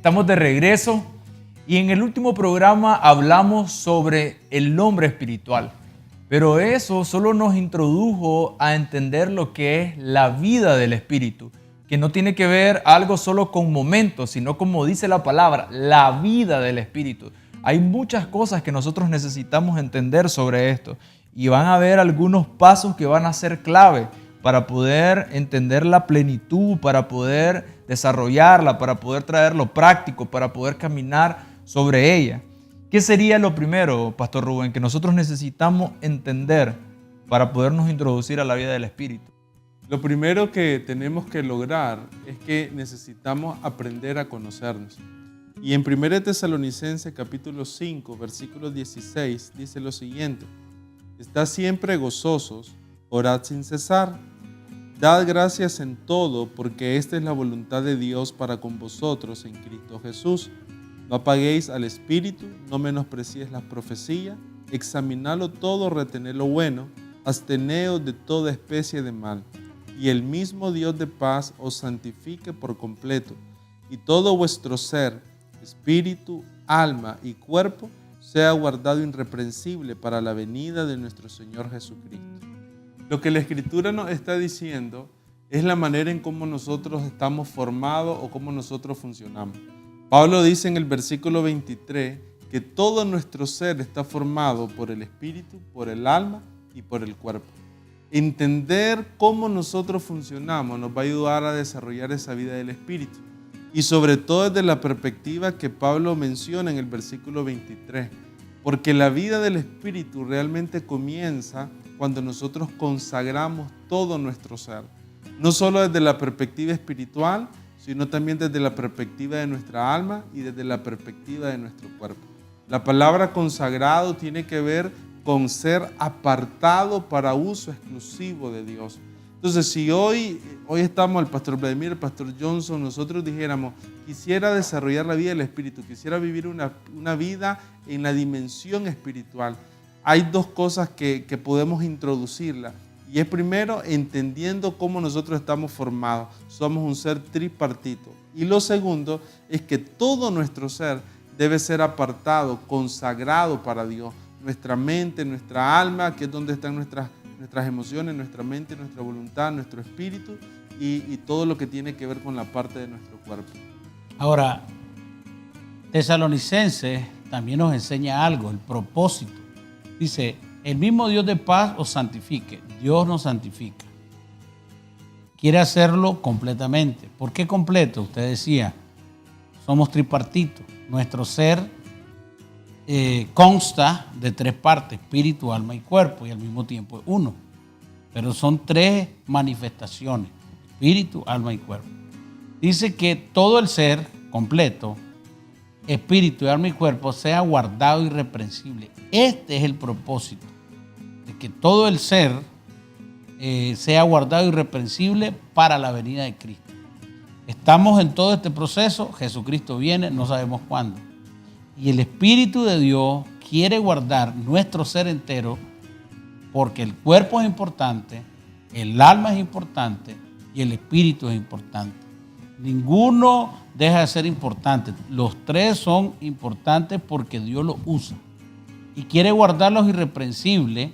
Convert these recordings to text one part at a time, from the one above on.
Estamos de regreso y en el último programa hablamos sobre el hombre espiritual, pero eso solo nos introdujo a entender lo que es la vida del espíritu, que no tiene que ver algo solo con momentos, sino como dice la palabra, la vida del espíritu. Hay muchas cosas que nosotros necesitamos entender sobre esto y van a haber algunos pasos que van a ser clave para poder entender la plenitud, para poder desarrollarla, para poder traerlo práctico, para poder caminar sobre ella. ¿Qué sería lo primero, Pastor Rubén, que nosotros necesitamos entender para podernos introducir a la vida del Espíritu? Lo primero que tenemos que lograr es que necesitamos aprender a conocernos. Y en 1 Tesalonicenses capítulo 5, versículo 16, dice lo siguiente: Estad siempre gozosos, orad sin cesar. Dad gracias en todo, porque esta es la voluntad de Dios para con vosotros en Cristo Jesús. No apaguéis al Espíritu, no menospreciéis las profecías, examinadlo todo, retened lo bueno, absteneos de toda especie de mal. Y el mismo Dios de paz os santifique por completo, y todo vuestro ser, espíritu, alma y cuerpo, sea guardado irreprensible para la venida de nuestro Señor Jesucristo. Lo que la Escritura nos está diciendo es la manera en cómo nosotros estamos formados o cómo nosotros funcionamos. Pablo dice en el versículo 23 que todo nuestro ser está formado por el espíritu, por el alma y por el cuerpo. Entender cómo nosotros funcionamos nos va a ayudar a desarrollar esa vida del espíritu. Y sobre todo desde la perspectiva que Pablo menciona en el versículo 23. Porque la vida del espíritu realmente comienza cuando nosotros consagramos todo nuestro ser. No solo desde la perspectiva espiritual, sino también desde la perspectiva de nuestra alma y desde la perspectiva de nuestro cuerpo. La palabra consagrado tiene que ver con ser apartado para uso exclusivo de Dios. Entonces, si hoy estamos el pastor Vladimir, el pastor Johnson, nosotros dijéramos, quisiera desarrollar la vida del espíritu, quisiera vivir una vida en la dimensión espiritual, hay dos cosas que podemos introducirla. Y es primero, entendiendo cómo nosotros estamos formados. Somos un ser tripartito. Y lo segundo es que todo nuestro ser debe ser apartado, consagrado para Dios. Nuestra mente, nuestra alma, que es donde están nuestras emociones, nuestra mente, nuestra voluntad, nuestro espíritu y todo lo que tiene que ver con la parte de nuestro cuerpo. Ahora, Tesalonicenses también nos enseña algo, el propósito. Dice, el mismo Dios de paz os santifique. Dios nos santifica. Quiere hacerlo completamente. ¿Por qué completo? Usted decía, somos tripartitos. Nuestro ser consta de tres partes, espíritu, alma y cuerpo, y al mismo tiempo es uno. Pero son tres manifestaciones, espíritu, alma y cuerpo. Dice que todo el ser completo, espíritu, alma y cuerpo, sea guardado irreprensible. Este es el propósito, de que todo el ser sea guardado irreprensible para la venida de Cristo. Estamos en todo este proceso, Jesucristo viene, no sabemos cuándo. Y el Espíritu de Dios quiere guardar nuestro ser entero porque el cuerpo es importante, el alma es importante y el espíritu es importante. Ninguno deja de ser importante. Los tres son importantes porque Dios los usa. Y quiere guardarlos irreprensibles,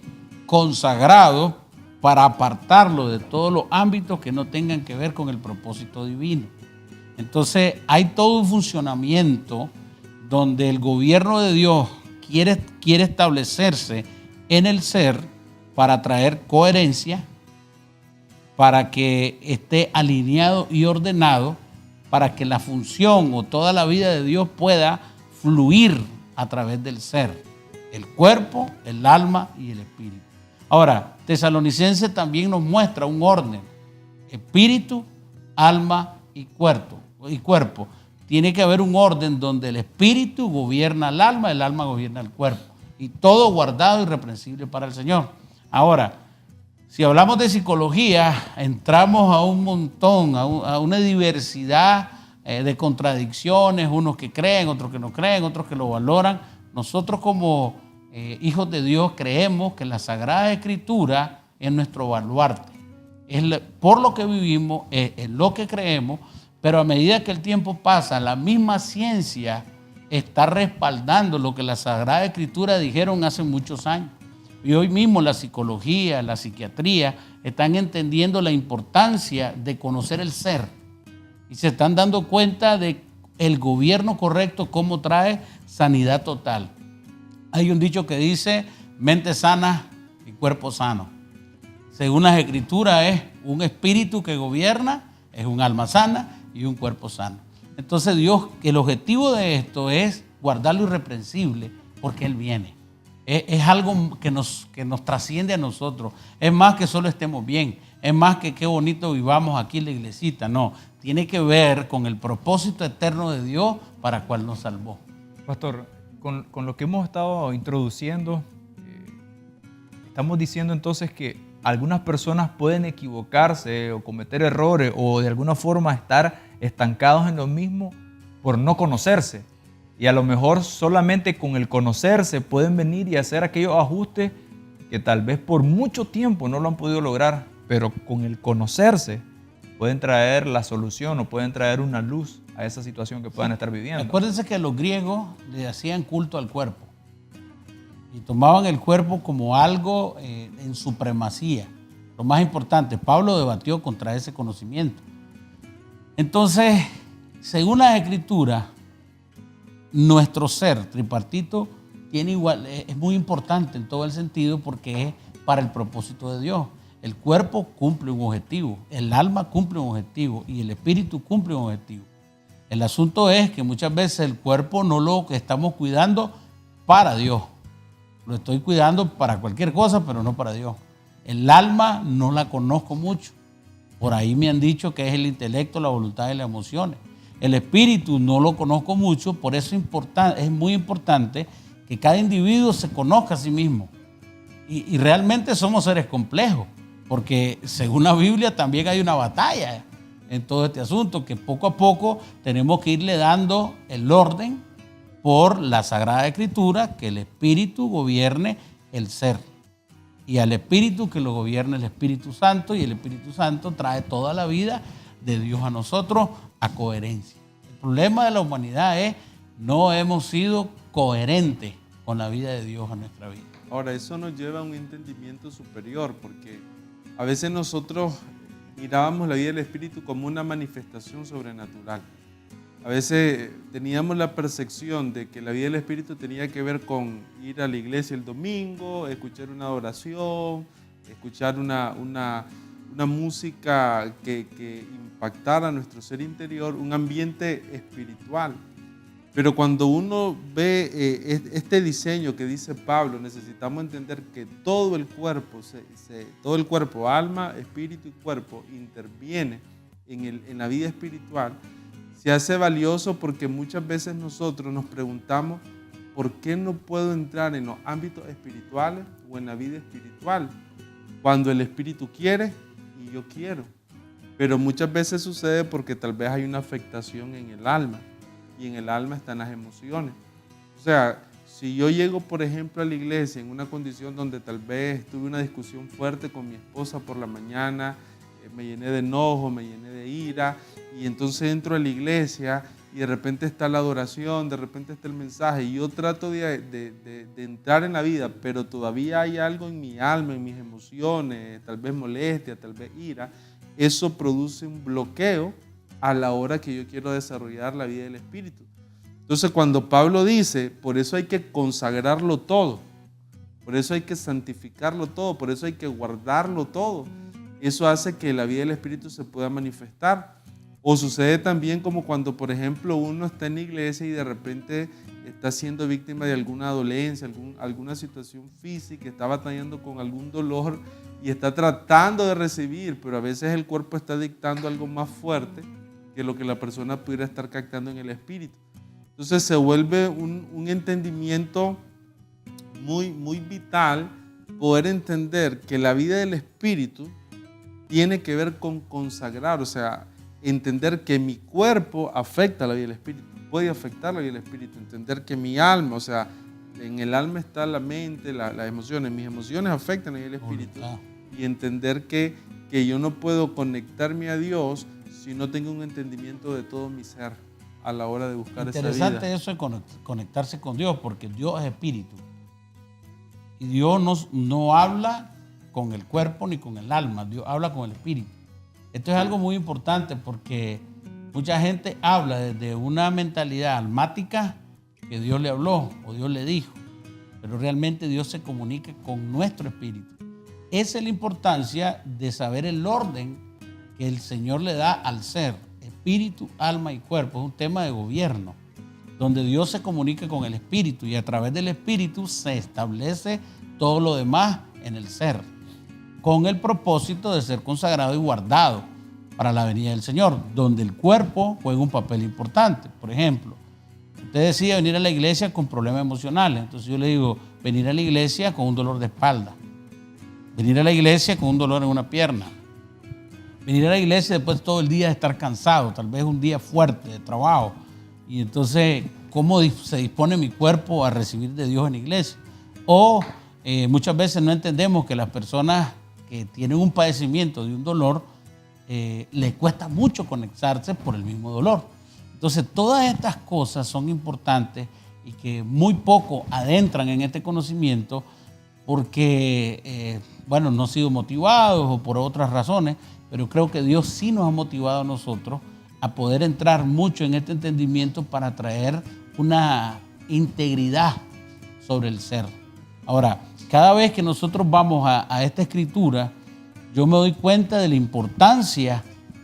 consagrados, para apartarlos de todos los ámbitos que no tengan que ver con el propósito divino. Entonces hay todo un funcionamiento donde el gobierno de Dios quiere establecerse en el ser para traer coherencia, para que esté alineado y ordenado, para que la función o toda la vida de Dios pueda fluir a través del ser, el cuerpo, el alma y el espíritu. Ahora, Tesalonicenses también nos muestra un orden, espíritu, alma y cuerpo. Tiene que haber un orden donde el espíritu gobierna el alma gobierna el cuerpo. Y todo guardado irreprensible para el Señor. Ahora, si hablamos de psicología, entramos a un montón, a una diversidad de contradicciones, unos que creen, otros que no creen, otros que lo valoran. Nosotros como hijos de Dios creemos que la Sagrada Escritura es nuestro baluarte. Es por lo que vivimos, es lo que creemos, Pero a medida que el tiempo pasa, la misma ciencia está respaldando lo que la Sagrada Escritura dijeron hace muchos años. Y hoy mismo la psicología, la psiquiatría están entendiendo la importancia de conocer el ser. Y se están dando cuenta de el gobierno correcto, cómo trae sanidad total. Hay un dicho que dice, mente sana y cuerpo sano. Según las Escrituras, es un espíritu que gobierna, es un alma sana y un cuerpo sano. Entonces Dios, el objetivo de esto es guardar lo irreprensible porque Él viene. Es algo que nos trasciende a nosotros. Es más que solo estemos bien. Es más que qué bonito vivamos aquí en la iglesita. No, tiene que ver con el propósito eterno de Dios para el cual nos salvó. Pastor, con lo que hemos estado introduciendo, estamos diciendo entonces que algunas personas pueden equivocarse o cometer errores o de alguna forma estar estancados en lo mismo por no conocerse. Y a lo mejor solamente con el conocerse pueden venir y hacer aquellos ajustes que tal vez por mucho tiempo no lo han podido lograr, pero con el conocerse pueden traer la solución o pueden traer una luz a esa situación que puedan estar viviendo. Acuérdense que los griegos le hacían culto al cuerpo y tomaban el cuerpo como algo en supremacía. Lo más importante, Pablo debatió contra ese conocimiento. Entonces, según las Escrituras, nuestro ser tripartito es muy importante en todo el sentido porque es para el propósito de Dios. El cuerpo cumple un objetivo, el alma cumple un objetivo y el espíritu cumple un objetivo. El asunto es que muchas veces el cuerpo no lo estamos cuidando para Dios. Lo estoy cuidando para cualquier cosa, pero no para Dios. El alma no la conozco mucho. Por ahí me han dicho que es el intelecto, la voluntad y las emociones. El espíritu no lo conozco mucho, por eso es muy importante que cada individuo se conozca a sí mismo. Y realmente somos seres complejos, porque según la Biblia también hay una batalla en todo este asunto, que poco a poco tenemos que irle dando el orden por la Sagrada Escritura, que el espíritu gobierne el ser. Y al espíritu que lo gobierne el Espíritu Santo, y el Espíritu Santo trae toda la vida de Dios a nosotros a coherencia. El problema de la humanidad es no hemos sido coherentes con la vida de Dios en nuestra vida. Ahora, eso nos lleva a un entendimiento superior, porque a veces nosotros mirábamos la vida del Espíritu como una manifestación sobrenatural. A veces teníamos la percepción de que la vida del Espíritu tenía que ver con ir a la iglesia el domingo, escuchar una oración, escuchar una música que impactara nuestro ser interior, un ambiente espiritual. Pero cuando uno ve este diseño que dice Pablo, necesitamos entender que todo el cuerpo, alma, espíritu y cuerpo, interviene en la vida espiritual. Se hace valioso porque muchas veces nosotros nos preguntamos ¿por qué no puedo entrar en los ámbitos espirituales o en la vida espiritual? Cuando el Espíritu quiere y yo quiero. Pero muchas veces sucede porque tal vez hay una afectación en el alma, y en el alma están las emociones. O sea, si yo llego, por ejemplo, a la iglesia en una condición donde tal vez tuve una discusión fuerte con mi esposa por la mañana, me llené de enojo, me llené de ira, y entonces entro a la iglesia y de repente está la adoración, de repente está el mensaje, y yo trato de entrar en la vida, pero todavía hay algo en mi alma, en mis emociones, tal vez molestia, tal vez ira. Eso produce un bloqueo a la hora que yo quiero desarrollar la vida del Espíritu. Entonces, cuando Pablo dice, por eso hay que consagrarlo todo, por eso hay que santificarlo todo, por eso hay que guardarlo todo, eso hace que la vida del Espíritu se pueda manifestar. O sucede también como cuando, por ejemplo, uno está en la iglesia y de repente está siendo víctima de alguna dolencia, alguna situación física, está batallando con algún dolor y está tratando de recibir, pero a veces el cuerpo está dictando algo más fuerte que lo que la persona pudiera estar captando en el espíritu. Entonces se vuelve un entendimiento muy, muy vital poder entender que la vida del espíritu tiene que ver con consagrar, o sea, entender que mi cuerpo afecta la vida del espíritu, puede afectar la vida del espíritu, entender que mi alma, o sea, en el alma está la mente, las emociones, mis emociones afectan la vida del espíritu, y entender que yo no puedo conectarme a Dios si no tengo un entendimiento de todo mi ser a la hora de buscar esa vida? Interesante eso de conectarse con Dios, porque Dios es espíritu. Y Dios no habla con el cuerpo ni con el alma, Dios habla con el espíritu. Esto es algo muy importante porque mucha gente habla desde una mentalidad almática que Dios le habló o Dios le dijo, pero realmente Dios se comunica con nuestro espíritu. Esa es la importancia de saber el orden que el Señor le da al ser, espíritu, alma y cuerpo. Es un tema de gobierno, donde Dios se comunica con el espíritu y a través del espíritu se establece todo lo demás en el ser, con el propósito de ser consagrado y guardado para la venida del Señor, donde el cuerpo juega un papel importante. Por ejemplo, usted decide venir a la iglesia con problemas emocionales, entonces yo le digo, venir a la iglesia con un dolor de espalda, venir a la iglesia con un dolor en una pierna, venir a la iglesia después todo el día de estar cansado, tal vez un día fuerte de trabajo, y entonces, ¿cómo se dispone mi cuerpo a recibir de Dios en la iglesia? O muchas veces no entendemos que las personas que tienen un padecimiento de un dolor, les cuesta mucho conectarse por el mismo dolor. Entonces, todas estas cosas son importantes y que muy poco adentran en este conocimiento porque, no han sido motivados o por otras razones, pero creo que Dios sí nos ha motivado a nosotros a poder entrar mucho en este entendimiento para traer una integridad sobre el ser. Ahora, cada vez que nosotros vamos a esta escritura, yo me doy cuenta de la importancia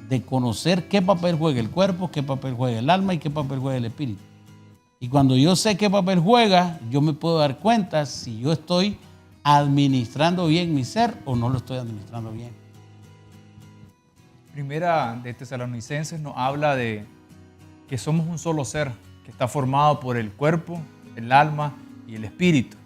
de conocer qué papel juega el cuerpo, qué papel juega el alma y qué papel juega el espíritu. Y cuando yo sé qué papel juega, yo me puedo dar cuenta si yo estoy administrando bien mi ser o no lo estoy administrando bien. Primera de Tesalonicenses nos habla de que somos un solo ser, que está formado por el cuerpo, el alma y el espíritu.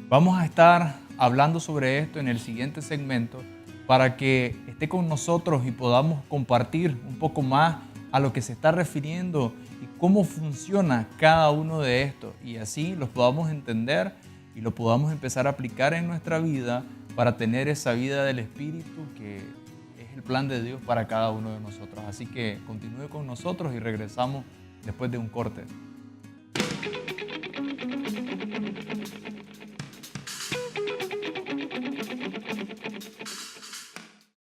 Vamos a estar hablando sobre esto en el siguiente segmento para que esté con nosotros y podamos compartir un poco más a lo que se está refiriendo y cómo funciona cada uno de estos, y así los podamos entender y lo podamos empezar a aplicar en nuestra vida para tener esa vida del Espíritu que es el plan de Dios para cada uno de nosotros. Así que continúe con nosotros y regresamos después de un corte.